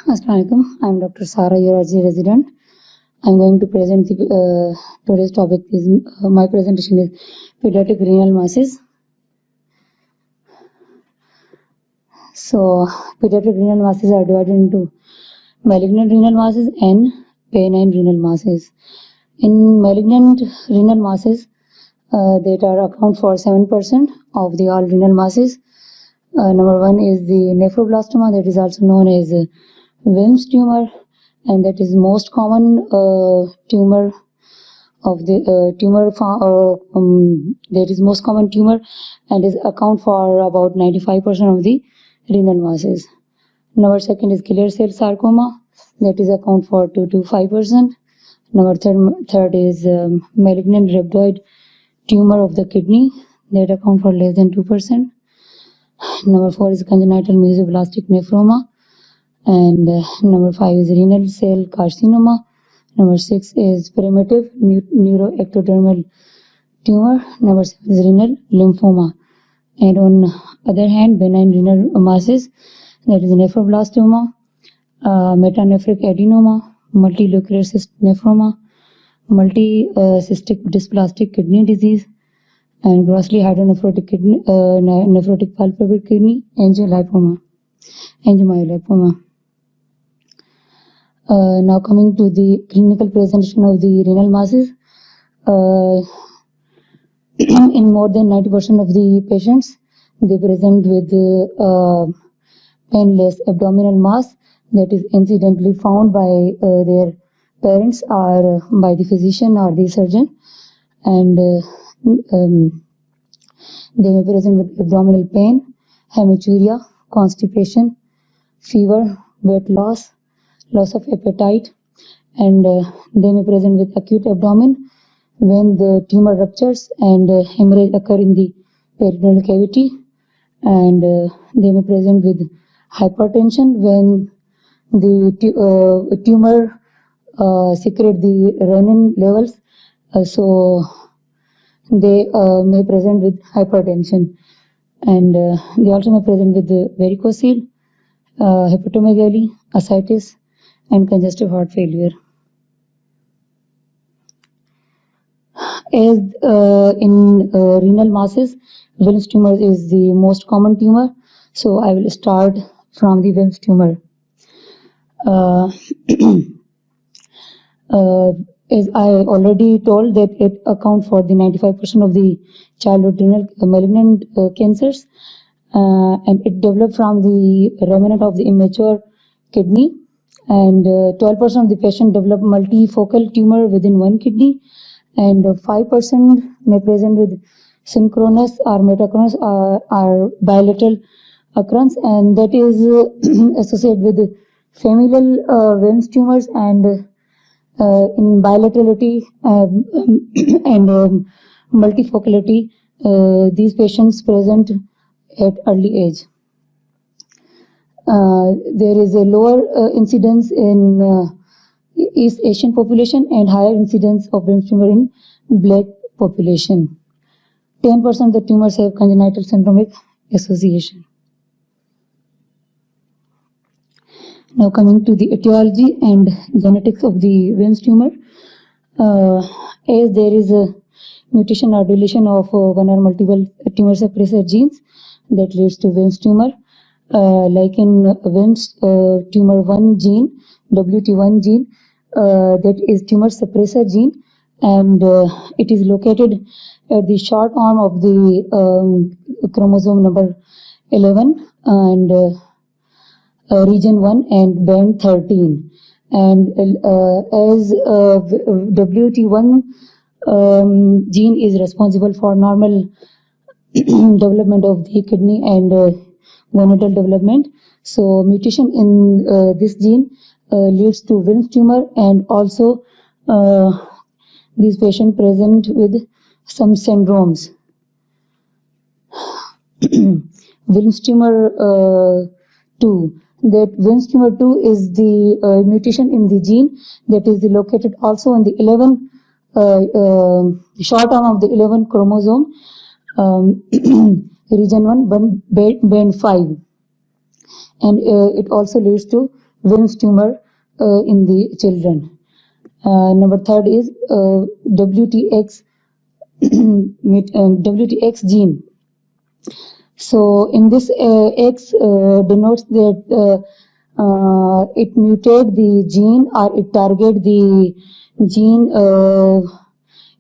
Assalamualaikum. I am Dr. Sara, urology resident. I am going to present today's topic. My presentation is pediatric renal masses. So, pediatric renal masses are divided into malignant renal masses and benign renal masses. In malignant renal masses, that account for 7% of the all renal masses. Number one is the nephroblastoma, that is also known as Wilms tumor, and that is most common tumor of the that is most common tumor and is account for about 95% of the renal masses. Number second is clear cell sarcoma, that is account for 2 to 5%. Number third is malignant rhabdoid tumor of the kidney, that account for less than 2%. Number 4 is congenital mesoblasthic nephroma, and number 5 is renal cell carcinoma. Number 6 is primitive neuroectodermal tumor. Number 7 is renal lymphoma. And on other hand, benign renal masses, that is nephroblastoma, metanephric adenoma, multilocular cyst nephroma, multicystic dysplastic kidney disease, and grossly hydronephrotic kidney, nephrotic palpable kidney, angiomyolipoma. Now coming to the clinical presentation of the renal masses, in more than 90% of the patients, they present with painless abdominal mass that is incidentally found by their parents or by the physician or the surgeon, and they may present with abdominal pain, hematuria, constipation, fever, weight loss of appetite, and they may present with acute abdomen when the tumor ruptures and hemorrhage occur in the peritoneal cavity, and they may present with hypertension when the tumor secrete the renin levels, so they may present with hypertension, and they also may present with varicocele, hepatomegaly, ascites, and congestive heart failure. As in renal masses, Wilms tumor is the most common tumor, so I will start from the Wilms tumor. As I already told that it accounts for the 95% of the childhood renal malignant cancers, and it developed from the remnant of the immature kidney, and 12% of the patient develop multifocal tumor within one kidney, and 5% may present with synchronous or metachronous or bilateral occurrence, and that is associated with familial Wilms tumors, and in bilaterality and multifocality, these patients present at early age. There is a lower incidence in East Asian population and higher incidence of Wilms tumor in Black population. 10% of the tumors have congenital syndromic association. Now coming to the etiology and genetics of the Wilms tumor, as there is a mutation or deletion of one or multiple tumor suppressor genes that leads to Wilms tumor, like in Wilms tumor 1 gene, WT1 gene, that is tumor suppressor gene, and it is located at the short arm of the chromosome number 11 and region 1 and band 13, and as WT1 gene is responsible for normal development of the kidney and gonadal development, so mutation in this gene leads to Wilms tumor, and also these patients present with some syndromes. Wilms tumor 2. That Wilms tumor 2 is the mutation in the gene that is located also on the 11 short arm of the 11 chromosome, region 1 band 5, and it also leads to Wilms tumor in the children. Number third is WTX WTX gene. So in this X denotes that it mutate the gene or it target the gene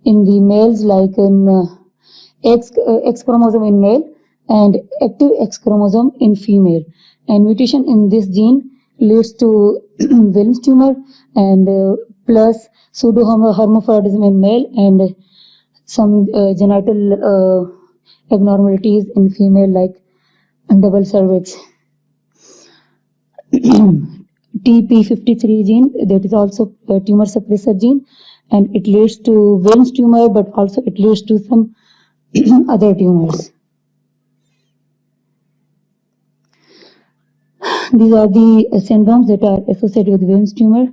in the males, like in X chromosome in male and active X chromosome in female, and mutation in this gene leads to Wilms tumor and plus pseudohermaphroditism in male and some genital abnormalities in female, like double cervix. TP53 gene, that is also a tumor suppressor gene, and it leads to Wilms tumor, but also it leads to some other tumors. These are the syndromes that are associated with Wilms tumor.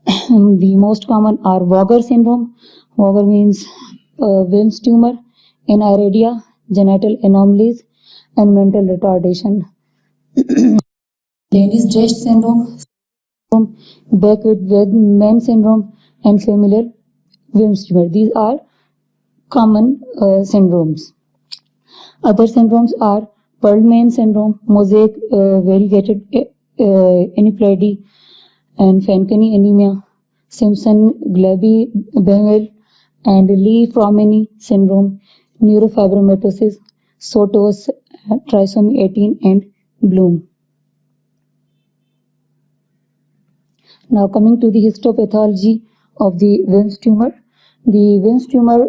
The most common are Vogger syndrome. Vogger means Wilms tumor, aniridia, genital anomalies, and mental retardation. Ladies-Dress syndrome, Beck-Whitman syndrome, and familial Wilms tumor. These are common syndromes. Other syndromes are Perlman syndrome, mosaic variegated aneuploidy, and Fanconi anemia, Simpson-Glaby-Behmel and Lee-Fraumeni syndrome, neurofibromatosis, Sotos, trisomy 18, and Bloom. Now coming to the histopathology of the Wilms tumor. The Wilms tumor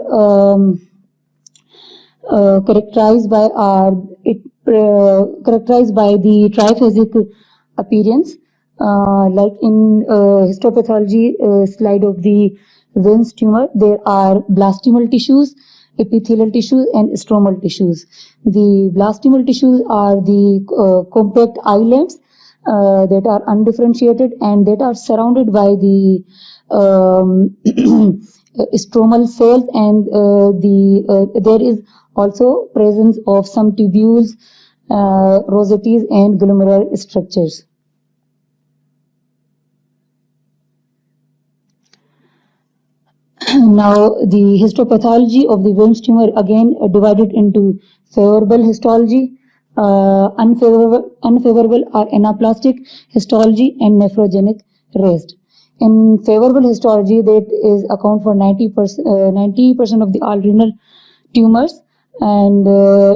characterized by the triphasic appearance, like in histopathology slide of the Wilms tumor, there are blastomal tissues, epithelial tissues, and stromal tissues. The blastomal tissues are the compact islands that are undifferentiated and that are surrounded by the stromal cells, and there is also presence of some tubules, rosettes, and glomerular structures. Now, the histopathology of the Wilms tumor again divided into favorable histology, unfavorable or anaplastic histology, and nephrogenic rest. In favorable histology, that is account for 90% of the all renal tumors, and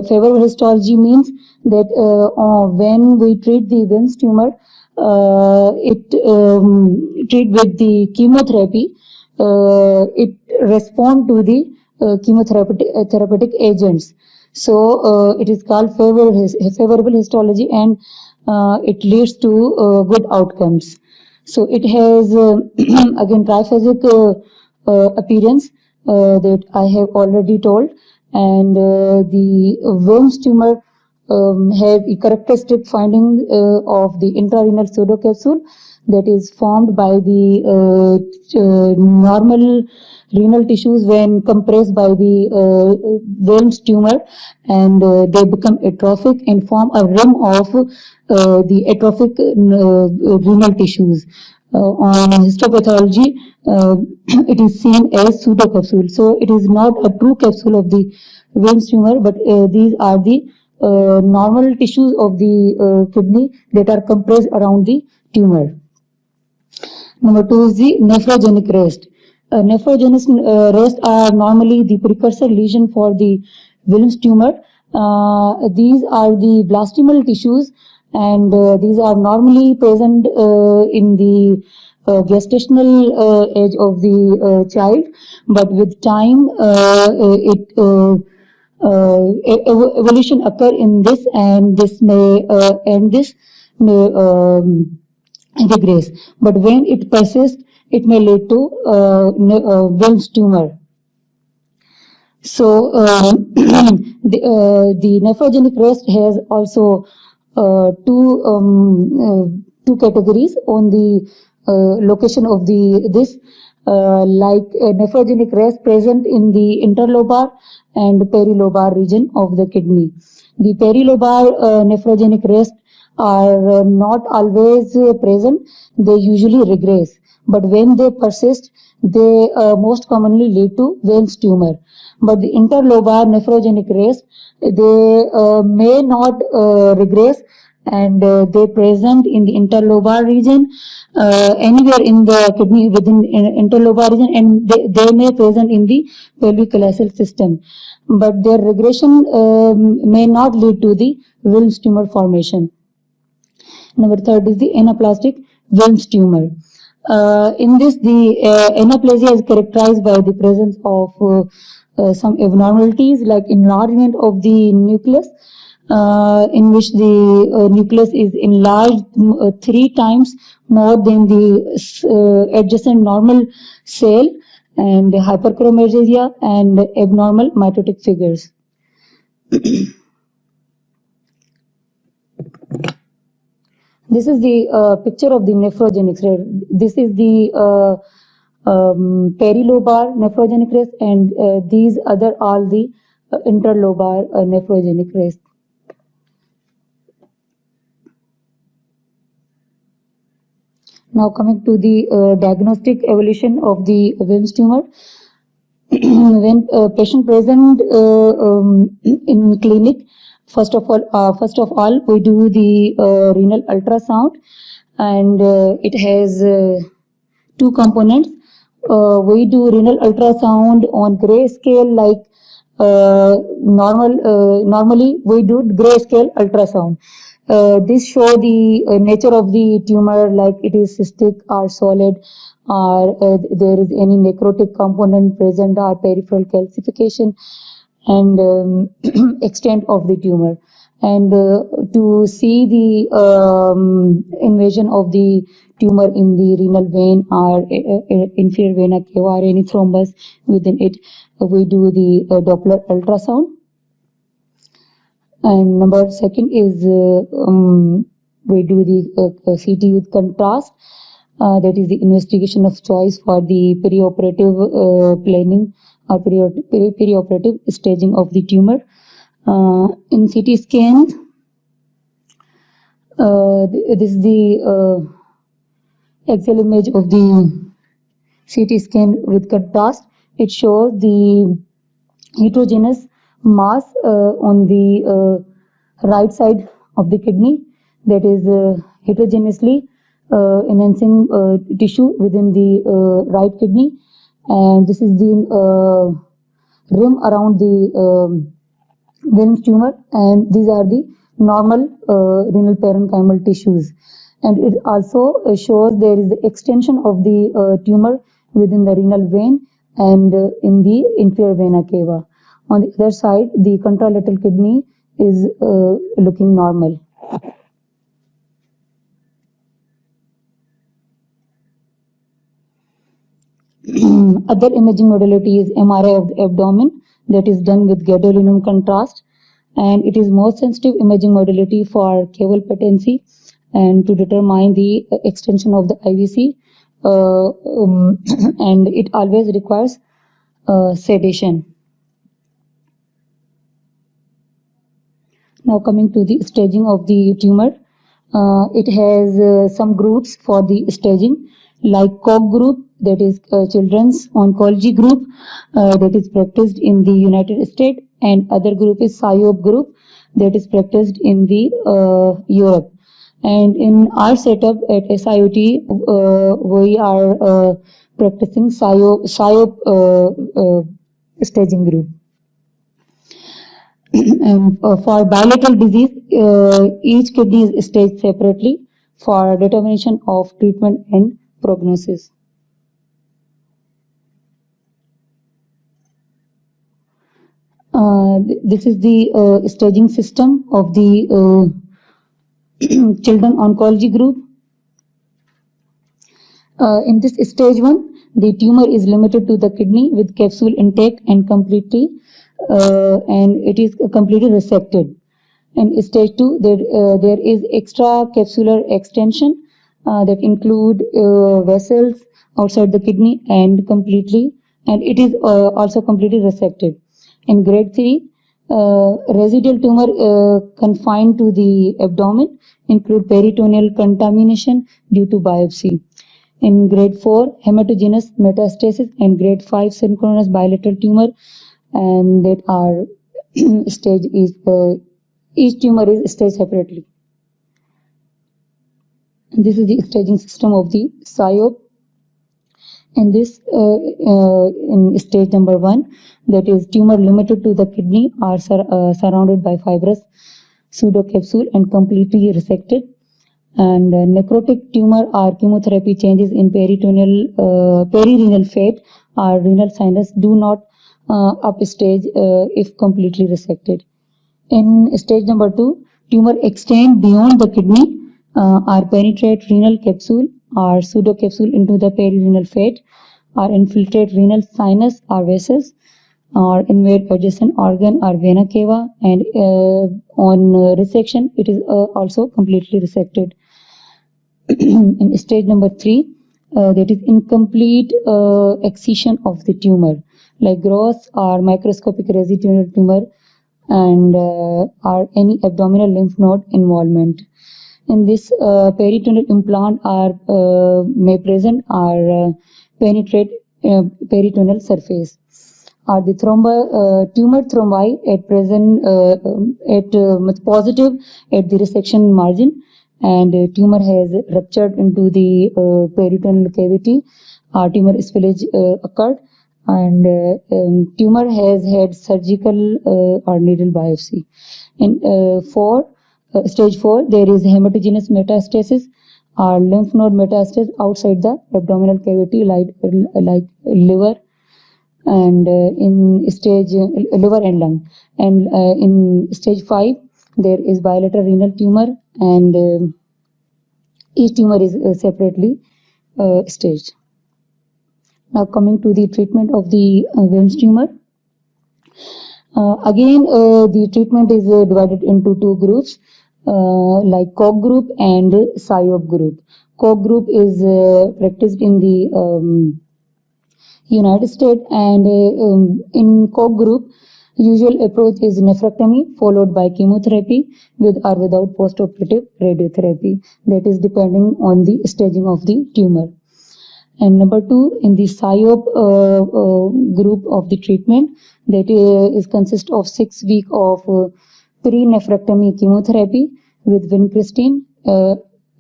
favorable histology means that when we treat the Wilms tumor, treat with the chemotherapy, it respond to the therapeutic agents. So it is called favorable histology, and it leads to good outcomes. So it has again triphasic appearance that I have already told, and the Wilms tumor have a characteristic finding of the intrarenal pseudocapsule that is formed by the normal renal tissues when compressed by the Wilms tumor, and they become atrophic and form a rim of the atrophic renal tissues. On histopathology, it is seen as pseudocapsule. So it is not a true capsule of the Wilms tumor, but these are the normal tissues of the kidney that are compressed around the tumor. Number 2 is the nephrogenic rest. Nephrogenic rest are normally the precursor lesion for the Wilms tumor. These are the blastomal tissues, and these are normally present in the gestational age of the child, but with time evolution occur in this, and this may regress. But when it persists, it may lead to Wilms tumor. So the nephrogenic rest has also two categories on the location of this, like nephrogenic rest present in the interlobar and perilobar region of the kidney. The perilobar nephrogenic rest are not always present, they usually regress. But when they persist, they most commonly lead to Wehn's tumor. But the interlobar nephrogenic race, they may not regress, and they present in the interlobar region, anywhere in the kidney within interlobar region, and they may present in the pelvic calyceal system. But their regression may not lead to the Wilms tumor formation. Number third is the anaplastic Wilms tumor. In this, the anaplasia is characterized by the presence of some abnormalities like enlargement of the nucleus, in which the nucleus is enlarged 3 times more than the adjacent normal cell, and hyperchromasia and abnormal mitotic figures. This is the picture of the nephrogenic race. This is the perilobar nephrogenic race, and these other are the interlobar nephrogenic race. Now coming to the diagnostic evolution of the Wilms tumor. When a patient present in clinic, first of all, we do the renal ultrasound, and it has 2 components. We do renal ultrasound on gray scale, like normally we do gray scale ultrasound. This show the nature of the tumor, like it is cystic or solid, or there is any necrotic component present, or peripheral calcification, and extent of the tumor. And to see the invasion of the tumor in the renal vein or inferior vena cava or any thrombus within it, we do the Doppler ultrasound. And number second is we do the CT with contrast. That is the investigation of choice for the perioperative planning or perioperative staging of the tumor. In CT scan, this is the axial image of the CT scan with contrast. It shows the heterogeneous mass on the right side of the kidney, that is heterogeneously enhancing tissue within the right kidney, and this is the rim around the Wilms tumor, and these are the normal renal parenchymal tissues. And it also shows there is the extension of the tumor within the renal vein and in the inferior vena cava. On the other side, the contralateral kidney is looking normal. Other imaging modality is MRI of the abdomen, that is done with gadolinium contrast, and it is most sensitive imaging modality for caval patency and to determine the extension of the IVC, and it always requires sedation. Now coming to the staging of the tumor, it has some groups for the staging, like COG group, that is Children's Oncology Group, that is practiced in the United States, and other group is SIOP group, that is practiced in the Europe. And in our setup at SIOT, we are practicing SIOP staging group. And for bilateral disease, each kidney is staged separately for determination of treatment and prognosis. This is the staging system of the Children Oncology Group. In this stage 1, the tumor is limited to the kidney with capsule intact and it is completely resected. In stage 2, there is extra capsular extension that include vessels outside the kidney and it is also completely resected. In grade 3, Residual tumor confined to the abdomen include peritoneal contamination due to biopsy. In grade 4, hematogenous metastasis, and grade 5, synchronous bilateral tumor, and that are stage is each tumor is staged separately. This is the staging system of the SIOP. In this, in stage number 1, that is tumor limited to the kidney, are surrounded by fibrous pseudocapsule and completely resected. And necrotic tumor or chemotherapy changes in perirenal fat or renal sinus do not upstage if completely resected. In stage number 2, tumor extend beyond the kidney or penetrate renal capsule or pseudocapsule into the perirenal fat or infiltrate renal sinus or vessels or invade adjacent organ or vena cava, and on resection it is also completely resected. In stage number 3, that is incomplete excision of the tumor, like gross or microscopic residual tumor, and or any abdominal lymph node involvement. In this, peritoneal implant are may present or penetrate peritoneal surface. Or the tumor thrombi at present positive at the resection margin, and tumor has ruptured into the peritoneal cavity, or tumor spillage occurred, and tumor has had surgical or needle biopsy. In stage 4, there is hematogenous metastasis or lymph node metastasis outside the abdominal cavity, like liver, and in stage liver and lung. And in stage 5, there is bilateral renal tumor, and each tumor is separately staged. Now coming to the treatment of the Wilms tumor. Again, the treatment is divided into 2 groups, like COG group and SIOP group. COG group is practiced in the United States, and in COG group, usual approach is nephrectomy followed by chemotherapy with or without postoperative radiotherapy. That is depending on the staging of the tumor. And number 2, in the SIOP group of the treatment, that is consist of 6 weeks of pre-nephrectomy chemotherapy with vincristine,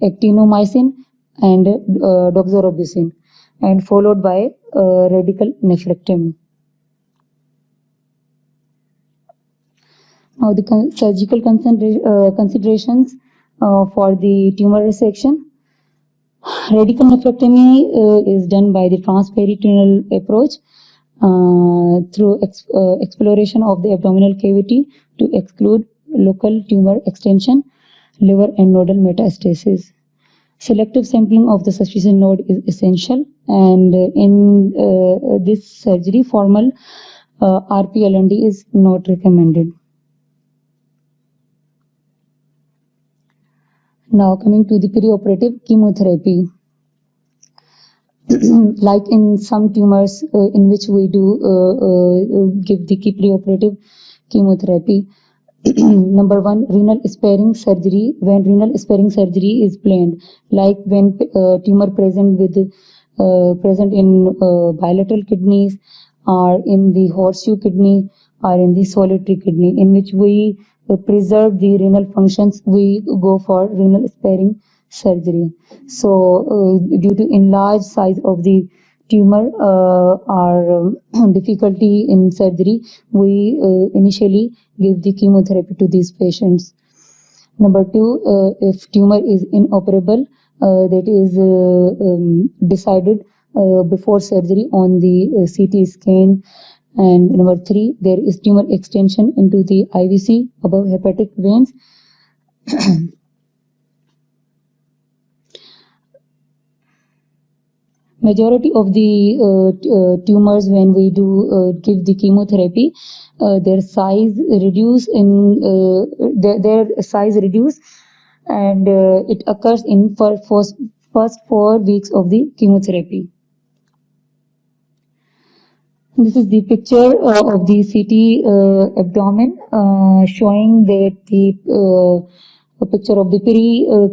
actinomycin, and doxorubicin, and followed by radical nephrectomy. Now the surgical considerations for the tumor resection. Radical nephrectomy is done by the transperitoneal approach through exploration of the abdominal cavity to exclude local tumor extension, liver and nodal metastasis. Selective sampling of the suspicious node is essential, and in this surgery, formal RP-LND is not recommended. Now coming to the preoperative chemotherapy. Like in some tumors in which we do give the preoperative chemotherapy. Number 1, renal sparing surgery. When renal sparing surgery is planned, like when tumor present in bilateral kidneys, or in the horseshoe kidney, or in the solitary kidney, in which we preserve the renal functions, we go for renal sparing surgery. So due to enlarged size of the tumor or difficulty in surgery, we initially give the chemotherapy to these patients. Number 2, if tumor is inoperable, that is decided before surgery on the CT scan. And number 3, there is tumor extension into the IVC, above hepatic veins. Majority of the tumors, when we do give the chemotherapy, their size reduce and it occurs in first 4 weeks of the chemotherapy. This is the picture of the CT abdomen showing that a picture of the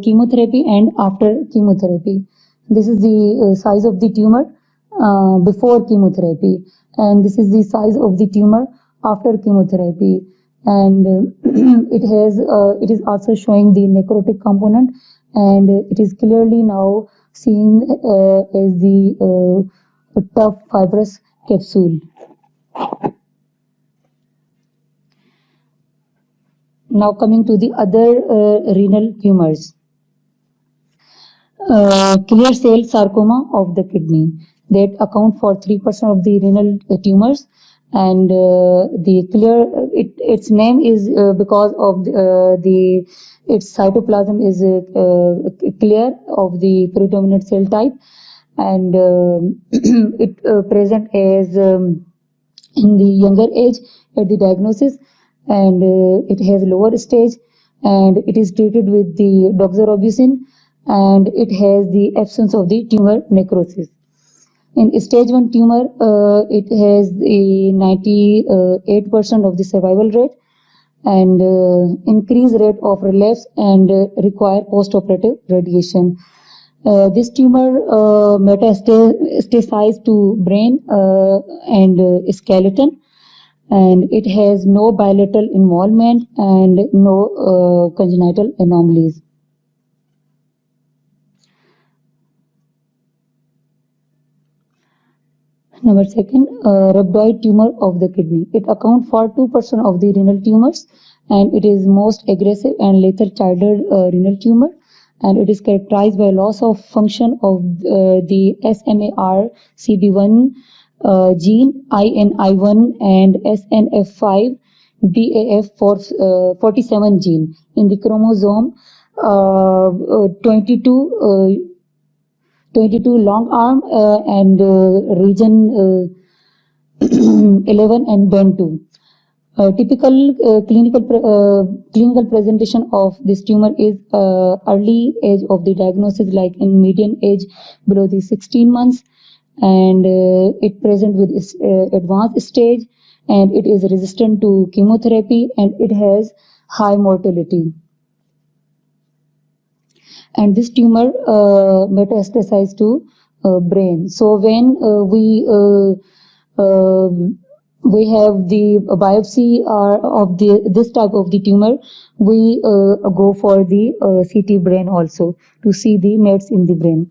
chemotherapy and after chemotherapy. This is the size of the tumor before chemotherapy, and this is the size of the tumor after chemotherapy. And it is also showing the necrotic component, and it is clearly now seen as the tough fibrous capsule. Now coming to the other renal tumors. Clear cell sarcoma of the kidney that account for 3% of the renal tumors, and its name is because of its cytoplasm is clear of the predominant cell type, and it present as in the younger age at the diagnosis, and it has lower stage, and it is treated with the doxorubicin, and it has the absence of the tumor necrosis. In stage 1 tumor, it has a 98% of the survival rate, and increased rate of relapse, and require post-operative radiation. This tumor metastasized to brain and skeleton, and it has no bilateral involvement and no congenital anomalies. Number second, rhabdoid tumor of the kidney. It accounts for 2% of the renal tumors, and it is most aggressive and lethal childhood renal tumor, and it is characterized by loss of function of the SMARCB1 gene, INI1, and SNF5 BAF47 gene in the chromosome 22 long arm and region 11 and band 2. Typical clinical presentation of this tumor is early age of the diagnosis, like in median age below the 16 months, and it present with advanced stage, and it is resistant to chemotherapy, and it has high mortality. And this tumor metastasized to brain. So when we have the biopsy of this type of the tumor, we go for the CT brain also to see the mets in the brain.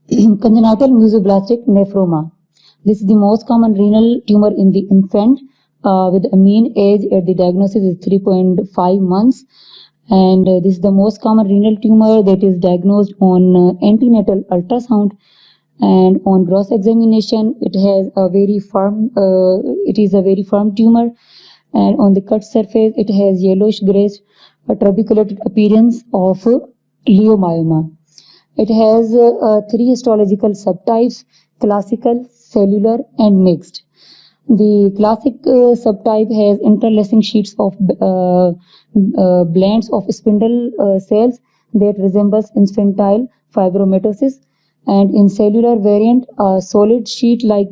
Congenital mesoblasthic nephroma. This is the most common renal tumor in the infant, with a mean age at the diagnosis is 3.5 months, and this is the most common renal tumor that is diagnosed on antenatal ultrasound, and on gross examination it is a very firm tumor, and on the cut surface it has yellowish grayish trabeculated appearance of leiomyoma. It has 3 histological subtypes: classical, cellular, and mixed. The classic subtype has interlacing sheets of blends of spindle cells that resembles infantile fibromatosis, and in cellular variant, a solid sheet-like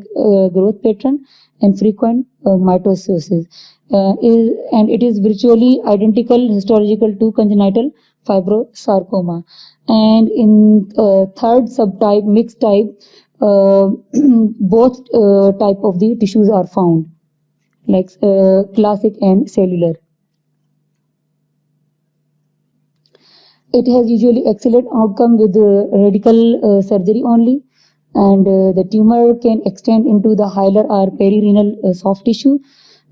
growth pattern and frequent mitosis. And it is virtually identical histological to congenital fibrosarcoma. And in third subtype, mixed type, both type of the tissues are found, like classic and cellular. It has usually excellent outcome with radical surgery only, and the tumor can extend into the hilar or perirenal soft tissue.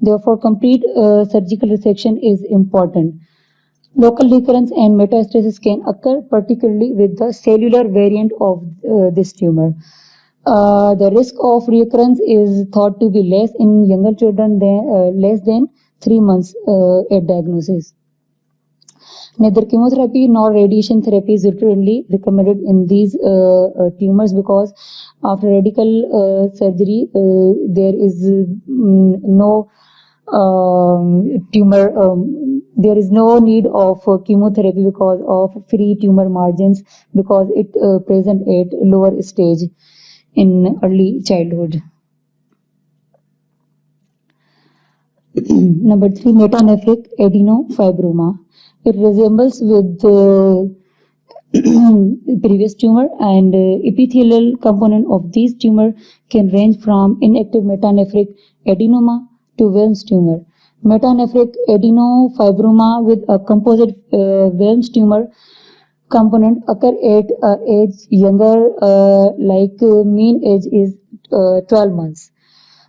Therefore, complete surgical resection is important. Local recurrence and metastasis can occur, particularly with the cellular variant of this tumor. The risk of recurrence is thought to be less in younger children less than 3 months at diagnosis. Neither chemotherapy nor radiation therapy is routinely recommended in these tumors, because after radical surgery there is no tumor there is no need of chemotherapy because of free tumor margins, because it present at lower stage in early childhood. Number 3, metanephric adenofibroma. It resembles with previous tumor, and epithelial component of these tumor can range from inactive metanephric adenoma to Wilms tumor. Metanephric adenofibroma with a composite Wilms tumor component occur at age younger, mean age is 12 months.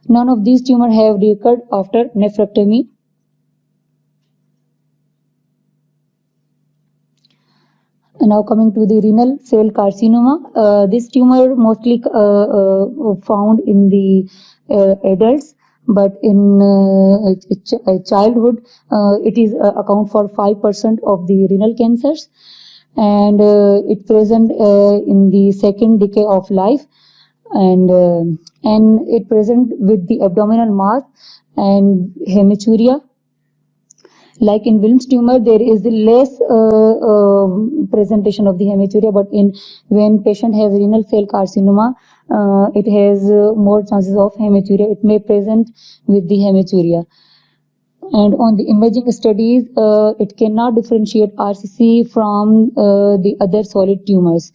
None of these tumors have recurred after nephrectomy. Now coming to the renal cell carcinoma, this tumor mostly found in the adults, but in childhood it is account for 5% of the renal cancers, and it present in the second decade of life, and it present with the abdominal mass and hematuria. Like in Wilms tumor, there is less presentation of the hematuria, but when patient has renal cell carcinoma, it has more chances of hematuria. It may present with the hematuria. And on the imaging studies, it cannot differentiate RCC from the other solid tumors.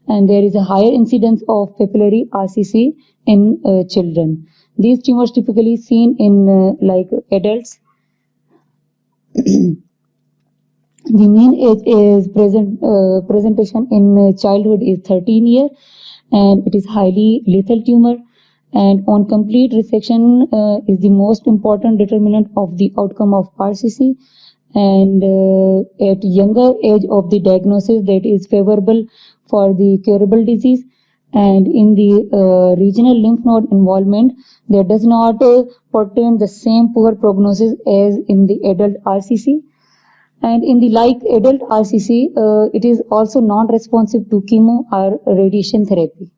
And there is a higher incidence of papillary RCC in children. These tumors typically seen in adults. The mean age is presentation in childhood is 13 years, and it is highly lethal tumor, and on complete resection is the most important determinant of the outcome of RCC, and at younger age of the diagnosis, that is favorable for the curable disease, and in the regional lymph node involvement, that does not portend the same poor prognosis as in the adult RCC. And in the adult RCC, it is also non-responsive to chemo or radiation therapy.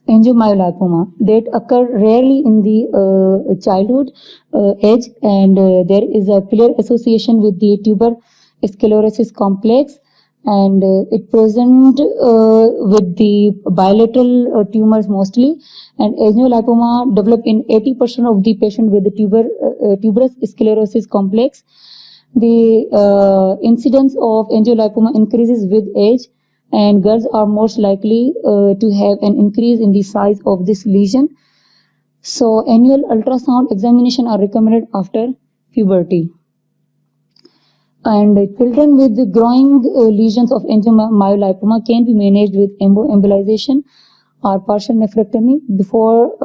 Angiomyolipoma that occur rarely in the childhood age, and there is a clear association with the tuber sclerosis complex, and it present with the bilateral tumors mostly, and angiolipoma develop in 80% of the patient with the tuberous sclerosis complex. The incidence of angiolipoma increases with age, and girls are most likely to have an increase in the size of this lesion. So annual ultrasound examination are recommended after puberty. And children with the growing lesions of angiomyolipoma can be managed with embolization or partial nephrectomy before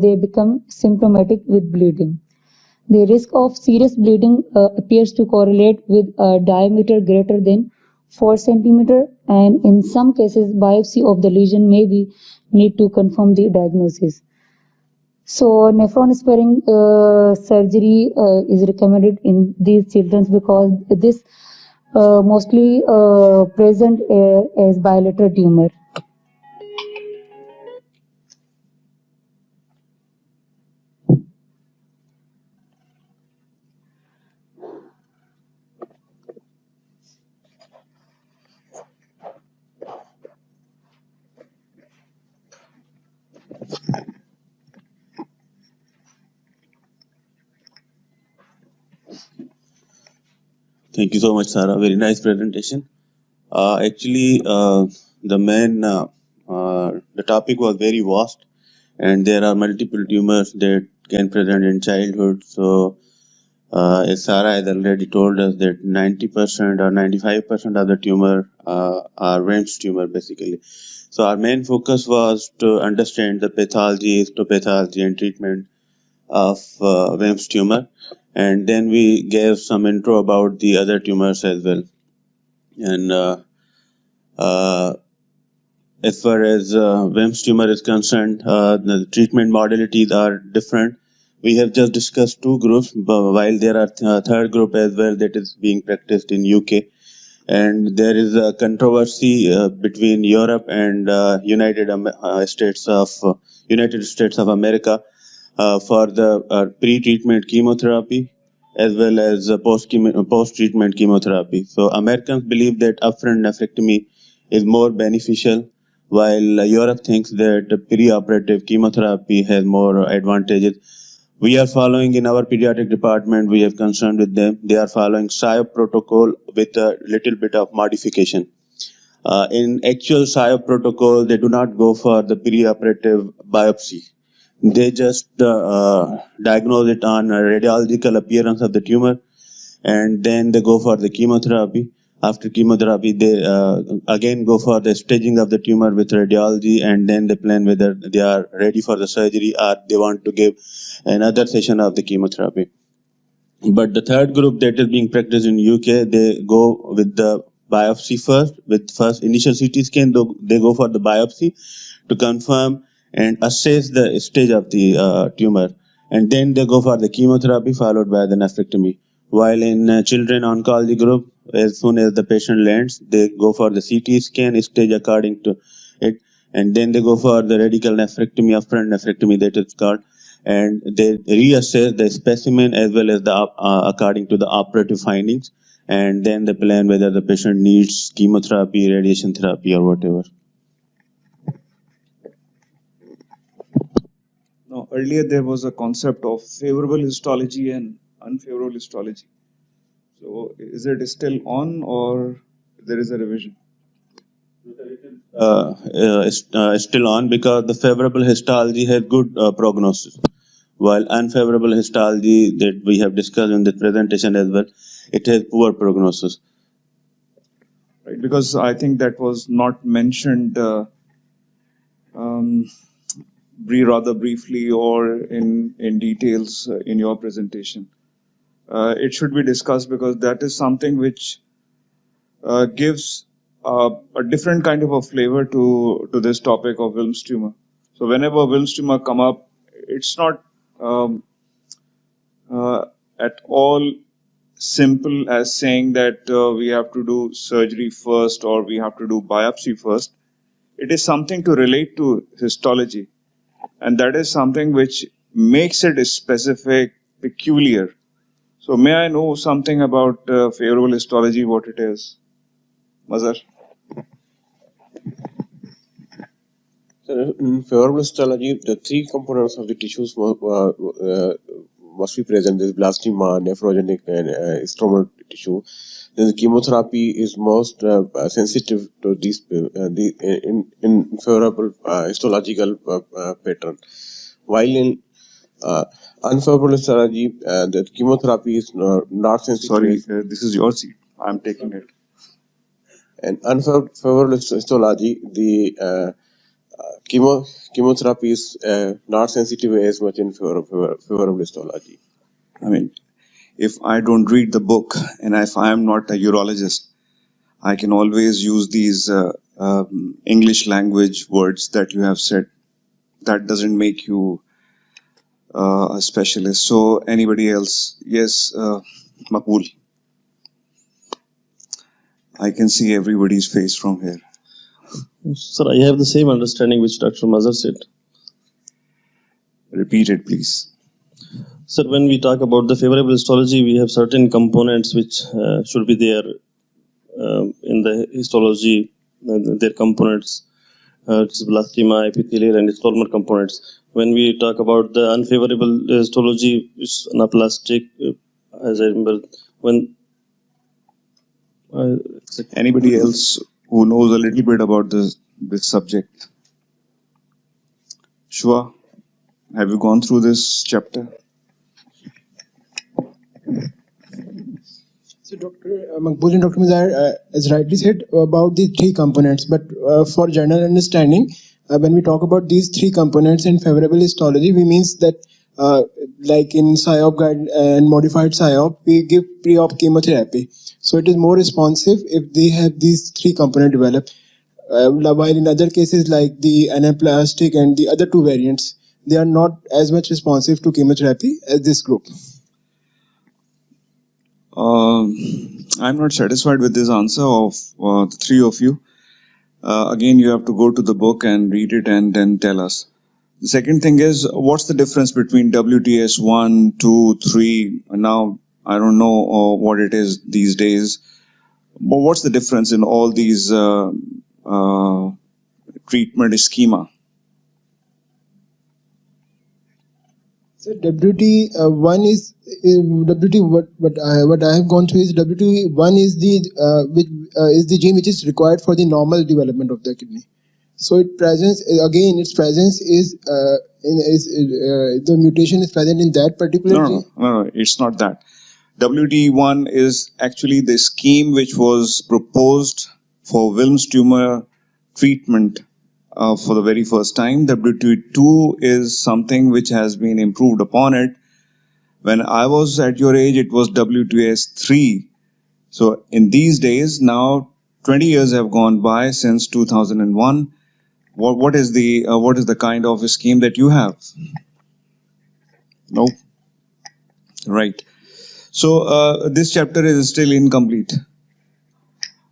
they become symptomatic with bleeding. The risk of serious bleeding appears to correlate with a diameter greater than 4 cm, and in some cases biopsy of the lesion may be need to confirm the diagnosis. So nephron sparing surgery is recommended in these children because this mostly present as bilateral tumor. Thank you so much, Sarah. Very nice presentation. The topic was very vast, and there are multiple tumors that can present in childhood. So, as Sarah has already told us that 90% or 95% of the tumor are Wilms tumor, basically. So, our main focus was to understand the pathology, histopathology, and treatment of Wilms tumor. And then we gave some intro about the other tumors as well. And as far as Wilms tumor is concerned, the treatment modalities are different. We have just discussed two groups, but while there are third group as well that is being practiced in UK. And there is a controversy between Europe and United States of America for the pre-treatment chemotherapy as well as post-treatment chemotherapy. So Americans believe that upfront nephrectomy is more beneficial, while Europe thinks that pre-operative chemotherapy has more advantages. We are following in our pediatric department, we have concerned with them. They are following SIOP protocol with a little bit of modification. In actual SIOP protocol, they do not go for the perioperative biopsy. They just diagnose it on a radiological appearance of the tumor, and then they go for the chemotherapy. After chemotherapy, they again go for the staging of the tumor with radiology, and then they plan whether they are ready for the surgery or they want to give another session of the chemotherapy. But the third group that is being practiced in UK, they go with the biopsy first. With first initial CT scan, they go for the biopsy to confirm and assess the stage of the tumor, and then they go for the chemotherapy followed by the nephrectomy. While in children oncology group, as soon as the patient lands, they go for the CT scan stage according to it, and then they go for the radical nephrectomy, upfront nephrectomy that is called, and they reassess the specimen as well as the according to the operative findings, and then they plan whether the patient needs chemotherapy, radiation therapy, or whatever. Now, earlier there was a concept of favorable histology and unfavorable histology. So, is it still on, or there is a revision? Still on, because the favorable histology has good prognosis, while unfavorable histology that we have discussed in the presentation as well, it has poor prognosis. Right, because I think that was not mentioned rather briefly or in details in your presentation. It should be discussed because that is something which gives a different kind of a flavor to this topic of Wilms tumor. So whenever Wilms tumor come up, it's not at all simple as saying that we have to do surgery first or we have to do biopsy first. It is something to relate to histology, and that is something which makes it specific, peculiar. So may I know something about favorable histology, what it is? Mazhar? In favorable histology, the three components of the tissues must be present. There is blastema, nephrogenic, and stromal tissue. Then the chemotherapy is most sensitive to these in favorable histological pattern. While in unfavorable histology, the chemotherapy is not sensitive. Sorry, this is your seat. I'm taking it. And unfavorable histology, the chemotherapy is not sensitive as much in favorable histology. I mean, if I don't read the book and if I am not a urologist, I can always use these English language words that you have said. That doesn't make you a specialist. So anybody else? Yes, Makbul. I can see everybody's face from here. Sir, I have the same understanding which Dr. Mazhar said. Repeat it, please. Sir, when we talk about the favorable histology, we have certain components which should be there in the histology, their components, blastema, epithelial, and stromal components. When we talk about the unfavorable histology, it's anaplastic, as I remember, when anybody else who knows a little bit about this subject? Shua, have you gone through this chapter? So Dr. Makbul and Dr. Mazhar, as rightly said about the three components, but for general understanding, when we talk about these three components in favorable histology, we means that like in SIOP guide and modified SIOP, we give pre-op chemotherapy. So it is more responsive if they have these three components developed. While in other cases like the anaplastic and the other two variants, they are not as much responsive to chemotherapy as this group. I'm not satisfied with this answer of the three of you. Again, you have to go to the book and read it and then tell us. The second thing is, what's the difference between WTS 1, 2, 3? Now, I don't know what it is these days. But what's the difference in all these treatment schema? So WT one is WT what I have gone through is WT one is the which is the gene which is required for the normal development of the kidney. So its presence is the mutation is present in that particular gene. No, it's not that. WT1 is actually the scheme which was proposed for Wilms tumor treatment for the very first time. WT2 is something which has been improved upon it. When I was at your age, it was WTS3. So in these days, now 20 years have gone by since 2001. What is the kind of a scheme that you have? No. Right. So this chapter is still incomplete,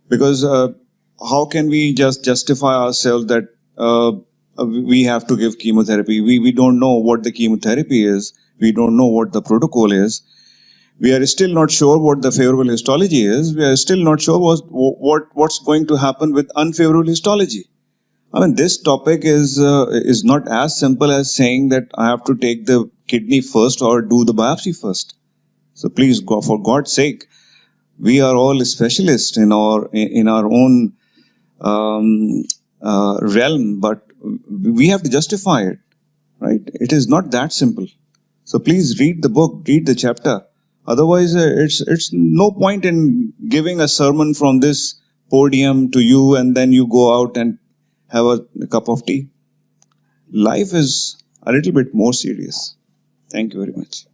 because how can we just justify ourselves that we have to give chemotherapy? We don't know what the chemotherapy is. We don't know what the protocol is. We are still not sure what the favorable histology is. We are still not sure what's going to happen with unfavorable histology. I mean, this topic is not as simple as saying that I have to take the kidney first or do the biopsy first. So please, for God's sake, we are all specialists in our own realm, but we have to justify it, right? It is not that simple. So please read the book, read the chapter. Otherwise, it's no point in giving a sermon from this podium to you and then you go out and have a cup of tea. Life is a little bit more serious. Thank you very much.